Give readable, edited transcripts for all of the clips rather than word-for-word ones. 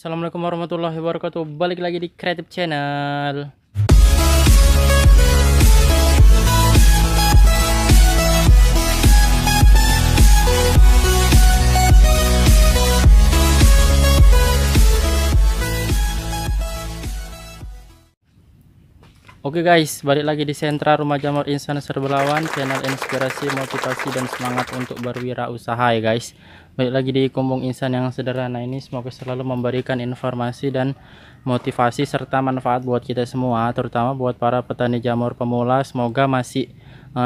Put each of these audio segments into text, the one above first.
Assalamualaikum warahmatullahi wabarakatuh. Balik lagi di Creative Channel. Oke guys, balik lagi di Sentra Rumah Jamur Insan Serbelawan, channel inspirasi, motivasi, dan semangat untuk berwirausaha ya guys. Balik lagi di Kumbung Insan yang sederhana ini, semoga selalu memberikan informasi dan motivasi serta manfaat buat kita semua, terutama buat para petani jamur pemula. Semoga masih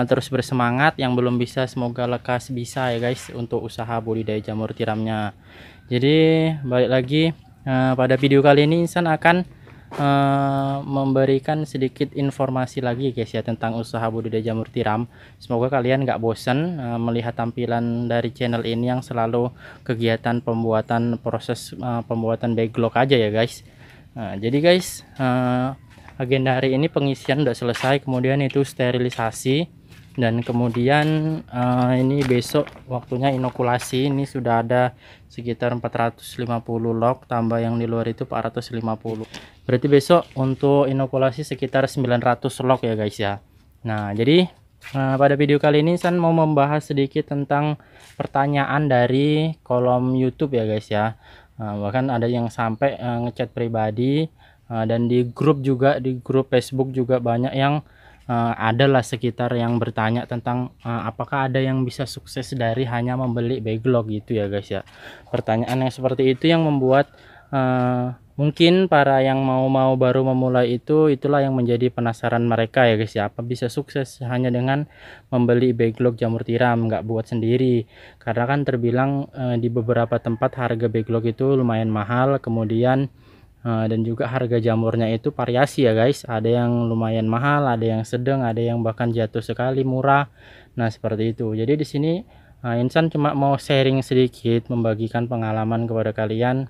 terus bersemangat, yang belum bisa semoga lekas bisa ya guys untuk usaha budidaya jamur tiramnya. Jadi balik lagi pada video kali ini Insan akan memberikan sedikit informasi lagi guys ya tentang usaha budidaya jamur tiram. Semoga kalian nggak bosan melihat tampilan dari channel ini yang selalu kegiatan pembuatan proses pembuatan backlog aja ya guys. Jadi guys, agenda hari ini pengisian udah selesai, kemudian itu sterilisasi, dan kemudian ini besok waktunya inokulasi. Ini sudah ada sekitar 450 log, tambah yang di luar itu 450. Berarti besok untuk inokulasi sekitar 900 log ya guys ya. Nah jadi pada video kali ini saya mau membahas sedikit tentang pertanyaan dari kolom YouTube ya guys ya. Bahkan ada yang sampai ngechat pribadi, dan di grup juga, di grup Facebook juga banyak yang adalah sekitar yang bertanya tentang apakah ada yang bisa sukses dari hanya membeli backlog gitu ya guys ya. Pertanyaan yang seperti itu yang membuat mungkin para yang mau baru memulai itulah yang menjadi penasaran mereka ya guys ya, apa bisa sukses hanya dengan membeli backlog jamur tiram, nggak buat sendiri. Karena kan terbilang di beberapa tempat harga backlog itu lumayan mahal, kemudian dan juga harga jamurnya itu variasi ya guys, ada yang lumayan mahal, ada yang sedang, ada yang bahkan jatuh sekali murah. Nah seperti itu. Jadi di sini Insan cuma mau sharing sedikit, membagikan pengalaman kepada kalian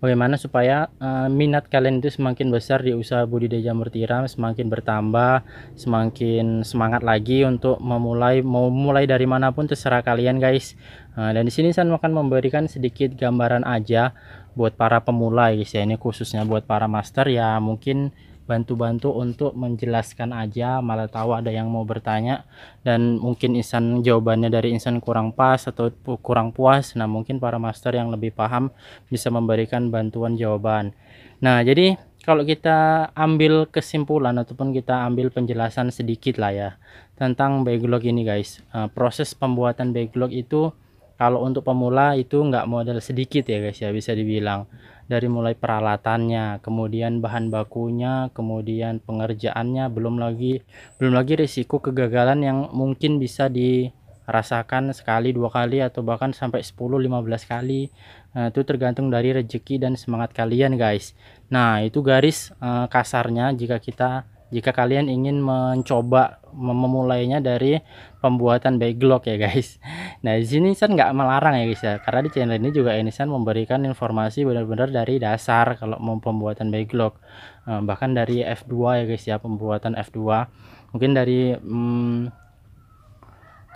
bagaimana supaya minat kalian itu semakin besar di usaha budidaya jamur tiram, semakin bertambah, semakin semangat lagi untuk memulai. Mau mulai dari manapun terserah kalian guys. Dan di sini saya akan memberikan sedikit gambaran aja buat para pemula guys ya. Ini khususnya buat para master ya, mungkin bantu-bantu untuk menjelaskan aja, malah tahu ada yang mau bertanya dan mungkin Insan jawabannya dari Insan kurang pas atau kurang puas. Nah mungkin para master yang lebih paham bisa memberikan bantuan jawaban. Nah jadi kalau kita ambil kesimpulan ataupun kita ambil penjelasan sedikit lah ya tentang backlog ini guys. Proses pembuatan backlog itu kalau untuk pemula itu nggak modal sedikit ya guys ya, bisa dibilang. Dari mulai peralatannya, kemudian bahan bakunya, kemudian pengerjaannya, belum lagi risiko kegagalan yang mungkin bisa dirasakan sekali, dua kali, atau bahkan sampai 10-15 kali. Nah, itu tergantung dari rezeki dan semangat kalian guys. Nah itu garis kasarnya jika kalian ingin mencoba memulainya dari pembuatan backlog ya guys. Nah di sini Insan nggak melarang ya guys ya, karena di channel ini juga Insan memberikan informasi benar-benar dari dasar kalau mau pembuatan backlog, bahkan dari F2 ya guys ya, pembuatan F2 mungkin dari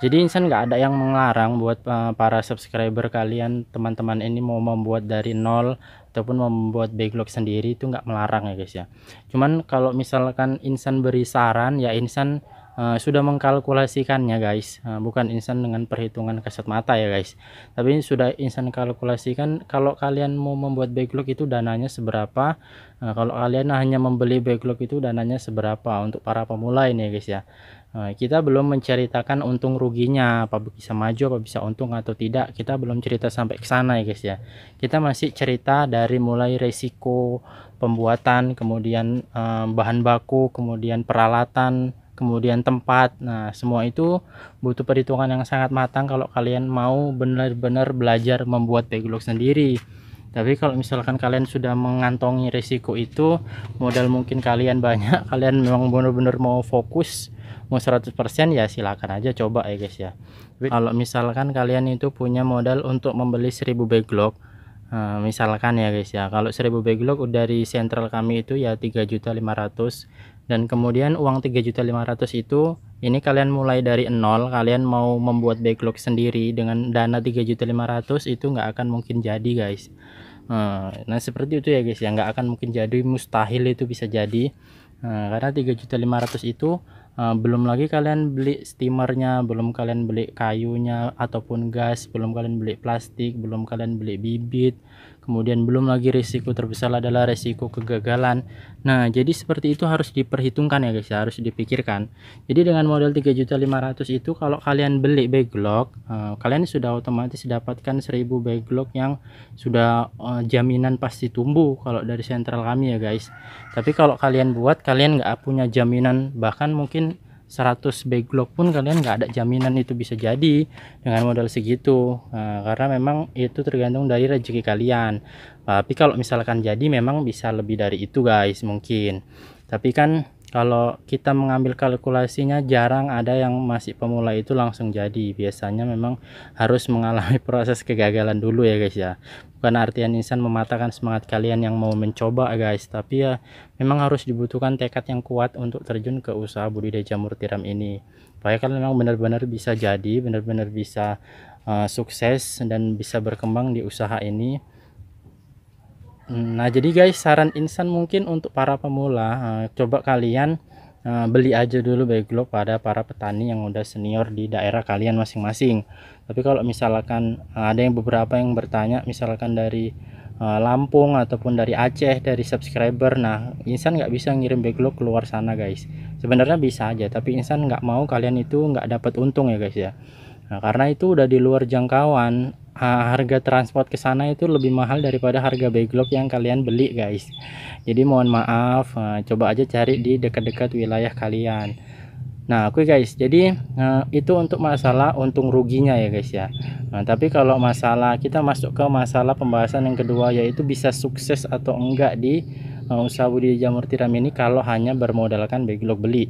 jadi Insan nggak ada yang melarang buat para subscriber kalian, teman-teman ini mau membuat dari nol ataupun membuat backlog sendiri, itu nggak melarang ya guys ya. Cuman kalau misalkan Insan beri saran ya, Insan sudah mengkalkulasikannya guys, bukan Insan dengan perhitungan kasat mata ya guys, tapi sudah Insan kalkulasikan kalau kalian mau membuat backlog itu dananya seberapa. Kalau kalian hanya membeli backlog itu dananya seberapa untuk para pemula ini ya guys ya. Kita belum menceritakan untung ruginya, apa bisa maju, apa bisa untung atau tidak, kita belum cerita sampai ke sana ya guys ya. Kita masih cerita dari mulai resiko pembuatan, kemudian bahan baku, kemudian peralatan, kemudian tempat. Nah semua itu butuh perhitungan yang sangat matang kalau kalian mau benar-benar belajar membuat backlog sendiri. Tapi kalau misalkan kalian sudah mengantongi resiko itu, modal mungkin kalian banyak, kalian memang benar-benar mau fokus, mau 100% ya silakan aja coba ya guys ya. Kalau misalkan kalian itu punya modal untuk membeli 1000 backlog, misalkan ya guys ya, kalau 1000 backlog dari sentral kami itu ya 3.500.000, dan kemudian uang 3.500.000 itu ini kalian mulai dari nol, kalian mau membuat backlog sendiri dengan dana 3.500.000 itu nggak akan mungkin jadi guys. Nah seperti itu ya guys ya, nggak akan mungkin jadi, mustahil itu bisa jadi. Karena 3.500.000 itu belum lagi kalian beli steamernya, belum kalian beli kayunya ataupun gas, belum kalian beli plastik, belum kalian beli bibit, kemudian belum lagi risiko terbesar adalah risiko kegagalan. Nah jadi seperti itu harus diperhitungkan ya guys ya, harus dipikirkan. Jadi dengan modal 3.500.000 itu kalau kalian beli backlog, kalian sudah otomatis dapatkan 1000 backlog yang sudah jaminan pasti tumbuh kalau dari sentral kami ya guys. Tapi kalau kalian buat, kalian nggak punya jaminan, bahkan mungkin 100 backlog pun kalian nggak ada jaminan itu bisa jadi dengan modal segitu. Karena memang itu tergantung dari rezeki kalian. Tapi kalau misalkan jadi, memang bisa lebih dari itu guys mungkin. Tapi kan kalau kita mengambil kalkulasinya, jarang ada yang masih pemula itu langsung jadi. Biasanya memang harus mengalami proses kegagalan dulu ya guys ya. Bukan artian insan mematahkan semangat kalian yang mau mencoba guys, tapi ya memang harus dibutuhkan tekad yang kuat untuk terjun ke usaha budidaya jamur tiram ini. Supaya kalian memang benar-benar bisa jadi, benar-benar bisa sukses dan bisa berkembang di usaha ini. Nah jadi guys, saran insan mungkin untuk para pemula, coba kalian beli aja dulu backlog pada para petani yang udah senior di daerah kalian masing-masing. Tapi kalau misalkan ada yang beberapa yang bertanya, misalkan dari Lampung ataupun dari Aceh, dari subscriber, nah insan nggak bisa ngirim backlog keluar sana guys. Sebenarnya bisa aja, tapi insan nggak mau kalian itu nggak dapat untung ya guys ya. Nah, karena itu udah di luar jangkauan, harga transport ke sana itu lebih mahal daripada harga backlog yang kalian beli guys. Jadi mohon maaf, coba aja cari di dekat-dekat wilayah kalian. Nah oke guys, jadi itu untuk masalah untung ruginya ya guys ya. Nah tapi kalau masalah, kita masuk ke masalah pembahasan yang kedua, yaitu bisa sukses atau enggak di usaha budidaya jamur tiram ini kalau hanya bermodalkan backlog beli.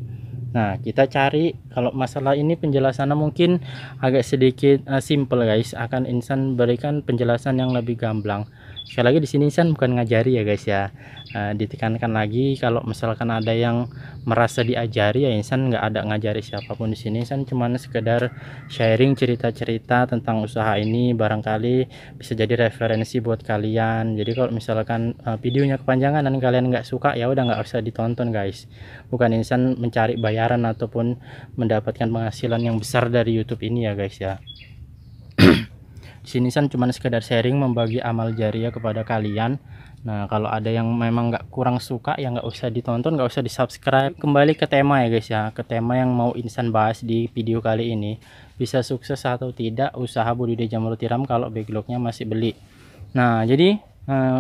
Nah kita cari, kalau masalah ini penjelasannya mungkin agak sedikit simple guys, akan insan berikan penjelasan yang lebih gamblang. Sekali lagi di sini insan bukan ngajari ya guys ya. Ditekankan lagi, kalau misalkan ada yang merasa diajari ya insan nggak ada ngajari siapapun di sini. Insan cuman sekedar sharing cerita-cerita tentang usaha ini, barangkali bisa jadi referensi buat kalian. Jadi kalau misalkan videonya kepanjangan dan kalian nggak suka, ya udah nggak usah ditonton guys. Bukan insan mencari bayaran ataupun mendapatkan penghasilan yang besar dari YouTube ini ya guys ya. Di sini insan cuma sekedar sharing, membagi amal jariah kepada kalian. Nah kalau ada yang memang nggak kurang suka, ya nggak usah ditonton, nggak usah di subscribe. Kembali ke tema ya guys ya, ke tema yang mau insan bahas di video kali ini, bisa sukses atau tidak usaha budidaya jamur tiram kalau backlognya masih beli. Nah jadi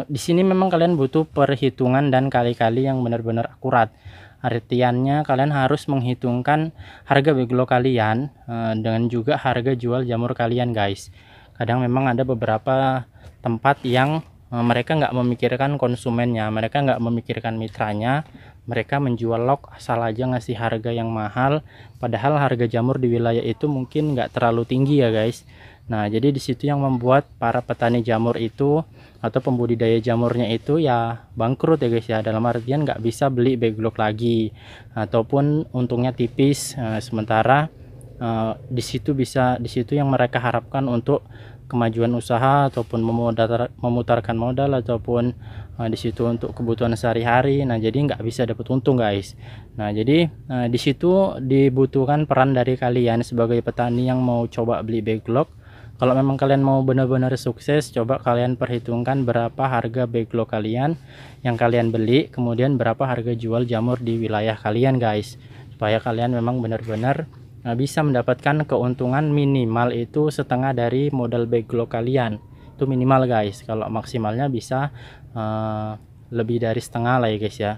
di sini memang kalian butuh perhitungan dan kali-kali yang benar-benar akurat. Artiannya kalian harus menghitungkan harga backlog kalian dengan juga harga jual jamur kalian guys. Kadang memang ada beberapa tempat yang mereka nggak memikirkan konsumennya, mereka nggak memikirkan mitranya, mereka menjual log asal aja ngasih harga yang mahal, padahal harga jamur di wilayah itu mungkin nggak terlalu tinggi ya guys. Nah jadi di situ yang membuat para petani jamur itu atau pembudidaya jamurnya itu ya bangkrut ya guys ya, dalam artian nggak bisa beli backlog lagi ataupun untungnya tipis. Sementara di situ yang mereka harapkan untuk kemajuan usaha ataupun memutarkan modal ataupun di situ untuk kebutuhan sehari-hari. Nah jadi nggak bisa dapat untung guys. Nah jadi di situ dibutuhkan peran dari kalian sebagai petani yang mau coba beli backlog. Kalau memang kalian mau benar-benar sukses, coba kalian perhitungkan berapa harga backlog kalian yang kalian beli, kemudian berapa harga jual jamur di wilayah kalian guys, supaya kalian memang benar-benar bisa mendapatkan keuntungan minimal itu setengah dari modal backlog kalian. Itu minimal guys, kalau maksimalnya bisa lebih dari setengah lah ya guys ya.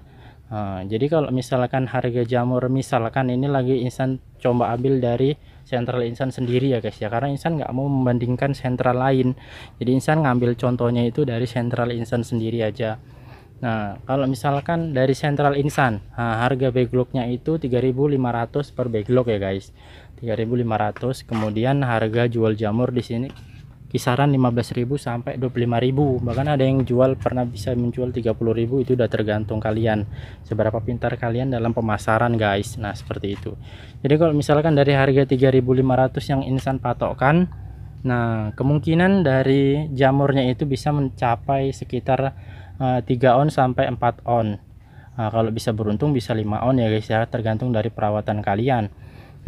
Jadi kalau misalkan harga jamur, misalkan ini lagi insan coba ambil dari sentral insan sendiri ya guys ya, karena insan nggak mau membandingkan sentral lain, jadi insan ngambil contohnya itu dari sentral insan sendiri aja. Nah kalau misalkan dari sentral insan, harga backlognya itu 3.500 per backlog ya guys, 3.500. kemudian harga jual jamur di sini kisaran 15.000 sampai 25.000, bahkan ada yang jual pernah bisa menjual 30.000. Itu udah tergantung kalian seberapa pintar kalian dalam pemasaran guys. Nah seperti itu. Jadi kalau misalkan dari harga 3.500 yang insan patokkan, Nah, kemungkinan dari jamurnya itu bisa mencapai sekitar 3 on sampai 4 on. Nah, kalau bisa beruntung bisa 5 on ya guys ya, tergantung dari perawatan kalian.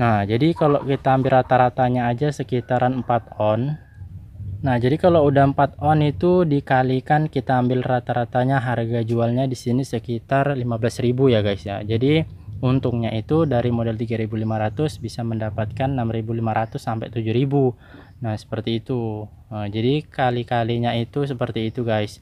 Nah, jadi kalau kita ambil rata-ratanya aja sekitaran 4 on. Nah, jadi kalau udah 4 on itu dikalikan, kita ambil rata-ratanya, harga jualnya di sini sekitar 15.000 ya guys ya. Jadi untungnya itu dari modal 3.500 bisa mendapatkan 6.500 sampai 7.000. Nah, seperti itu. Nah, jadi kali-kalinya itu seperti itu guys.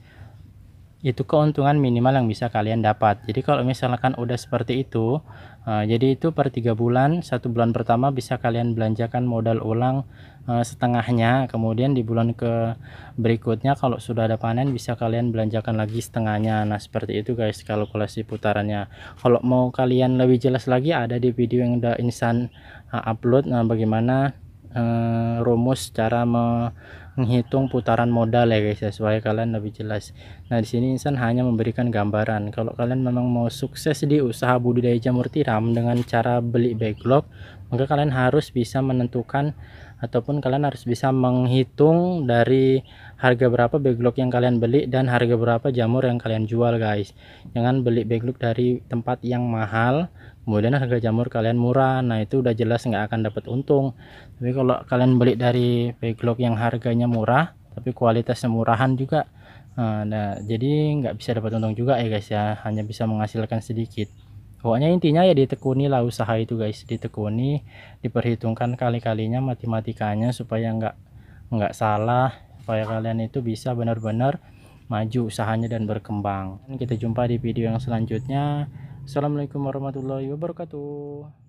Itu keuntungan minimal yang bisa kalian dapat. Jadi kalau misalkan udah seperti itu, jadi itu per 3 bulan, 1 bulan pertama bisa kalian belanjakan modal ulang setengahnya, kemudian di bulan ke berikutnya kalau sudah ada panen bisa kalian belanjakan lagi setengahnya. Nah, seperti itu guys kalkulasi putarannya. Kalau mau kalian lebih jelas lagi, ada di video yang udah Insan upload, bagaimana rumus cara menghitung putaran modal ya guys ya, supaya kalian lebih jelas. Nah, di sini Insan hanya memberikan gambaran. Kalau kalian memang mau sukses di usaha budidaya jamur tiram dengan cara beli backlog, maka kalian harus bisa menentukan ataupun kalian harus bisa menghitung dari harga berapa backlog yang kalian beli dan harga berapa jamur yang kalian jual guys. Jangan beli backlog dari tempat yang mahal kemudian harga jamur kalian murah, nah itu udah jelas nggak akan dapat untung. Tapi kalau kalian beli dari backlog yang harganya murah tapi kualitasnya murahan juga, nah jadi nggak bisa dapat untung juga ya guys ya, hanya bisa menghasilkan sedikit. Pokoknya intinya ya ditekuni lah usaha itu guys, ditekuni, diperhitungkan kali-kalinya matematikanya supaya nggak salah, supaya kalian itu bisa benar-benar maju usahanya dan berkembang. Kita jumpa di video yang selanjutnya. Assalamualaikum warahmatullahi wabarakatuh.